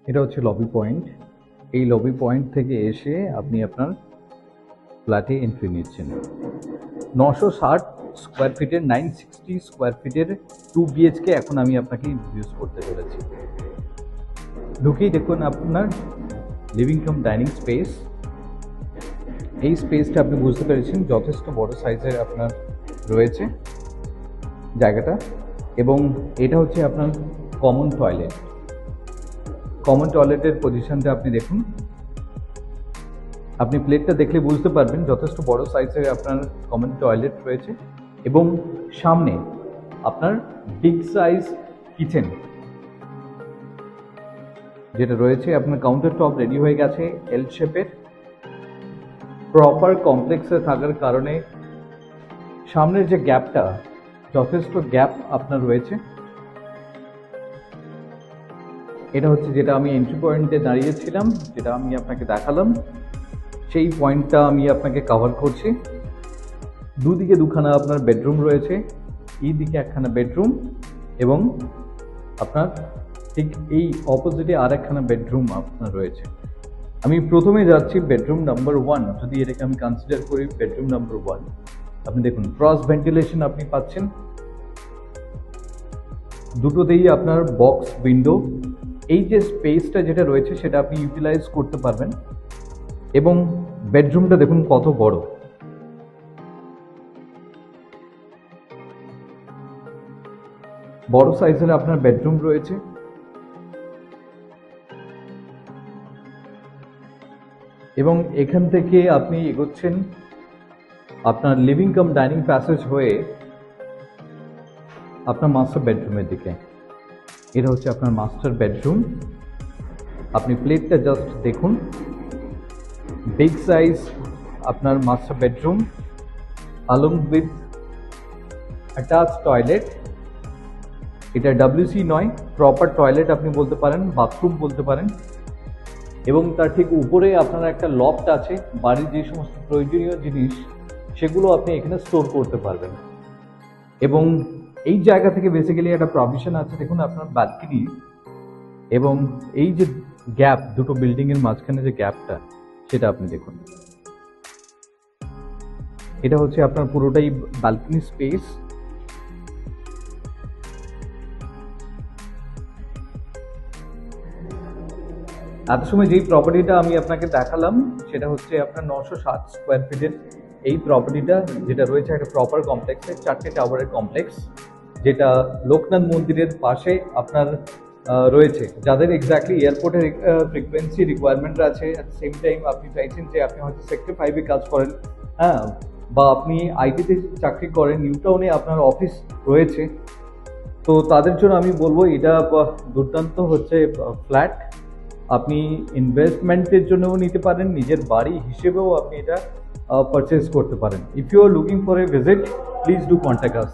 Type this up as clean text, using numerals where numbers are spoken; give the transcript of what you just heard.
এটা হচ্ছে lobby point. এই লবি পয়েন্ট থেকে এসে আপনি আপনার ফ্ল্যাটে এন্ট্রি নিচ্ছেন। 960 স্কোয়ার ফিটের 960 স্কোয়ার ফিটের 2 BHK এখন আমি আপনাকে ইন্ট্রোডিউস করতে চলেছি। ঢুকেই দেখুন আপনার লিভিং রুম ডাইনিং স্পেস। এই স্পেসটা আপনি বুঝতে পেরেছেন যথেষ্ট বড় সাইজের আপনার রয়েছে জায়গাটা, এবং এটা হচ্ছে আপনার কমন টয়লেট। কমন টয়লেটের পজিশনটা আপনি দেখুন, আপনি প্লেটটা দেখলে বুঝতে পারবেন যথেষ্ট বড় সাইজের আপনার কমন টয়লেট রয়েছে, এবং সামনে আপনার বিগ সাইজ কিচেন যেটা রয়েছে। আপনার কাউন্টার টপ রেডি হয়ে গেছে এল শেপের। প্রপার কমপ্লেক্সে থাকার কারণে সামনের যে গ্যাপটা, যথেষ্ট গ্যাপ আপনার রয়েছে। এটা হচ্ছে যেটা আমি এন্ট্রি পয়েন্টে দাঁড়িয়েছিলাম, যেটা আমি আপনাকে দেখালাম, সেই পয়েন্টটা আমি আপনাকে কভার করছি। দুদিকে দুখানা আপনার বেডরুম রয়েছে, এই দিকে একখানা বেডরুম, এবং আপনার ঠিক এই অপোজিটে আর একখানা বেডরুম আপনার রয়েছে। আমি প্রথমে যাচ্ছি বেডরুম নাম্বার 1। যদি এটাকে আমি কনসিডার করি বেডরুম নাম্বার 1, আপনি দেখুন ক্রস ভেন্টিলেশন আপনি পাচ্ছেন, দুটোতেই আপনার বক্স উইন্ডো। এই যে স্পেসটা যেটা রয়েছে সেটা আপনি ইউটিলাইজ করতে পারবেন, এবং বেডরুমটা দেখুন কত বড়। বড় সাইজের আপনার বেডরুম রয়েছে, এবং এখান থেকে আপনি এগোচ্ছেন আপনার লিভিং কাম ডাইনিং প্যাসেজ হয়ে আপনার মাস্টার বেডরুমের দিকে। এটা হচ্ছে আপনার মাস্টার বেডরুম। আপনি প্লেটটা জাস্ট দেখুন, বিগ সাইজ আপনার master bedroom along with attached toilet. এটা WC নয়, প্রপার টয়লেট আপনি বলতে পারেন, বাথরুম বলতে পারেন, এবং তার ঠিক উপরে আপনার একটা লফট আছে। বাড়ির যে সমস্ত প্রয়োজনীয় জিনিস সেগুলো আপনি এখানে স্টোর করতে পারবেন। এবং এই জায়গা থেকে বেসিক্যালি একটা প্রভিশন আছে, দেখুন আপনার ব্যালকনি, এবং এই যে গ্যাপ, দুটো বিল্ডিং এর মাঝখানে যে গ্যাপটা, সেটা আপনি দেখুন। এটা হচ্ছে আপনার পুরোটাই ব্যালকনি স্পেস। এত সময় যেই প্রপার্টিটা আমি আপনাকে দেখালাম সেটা হচ্ছে আপনার 960 স্কোয়ার ফিটের এই প্রপার্টিটা, যেটা রয়েছে একটা প্রপার কমপ্লেক্সে, 4টে টাওয়ারের কমপ্লেক্স, যেটা লোকনাথ মন্দিরের পাশে আপনার রয়েছে। যাদের এক্স্যাক্টলি এয়ারপোর্টের ফ্রিকোয়েন্সি রিকোয়ারমেন্ট আছে, অ্যাট দ্য সেম টাইম আপনি চাইছেন যে আপনি হয়তো সেক্টর 5-এ কাজ করেন, হ্যাঁ, বা আপনি আইটিতে চাকরি করেন, নিউ টাউনে আপনার অফিস রয়েছে, তো তাদের জন্য আমি বলবো এটা দুর্দান্ত হচ্ছে ফ্ল্যাট। আপনি ইনভেস্টমেন্টের জন্যও নিতে পারেন, নিজের বাড়ি হিসেবেও আপনি এটা পারচেজ করতে পারেন। If you are looking for a visit, please do contact us.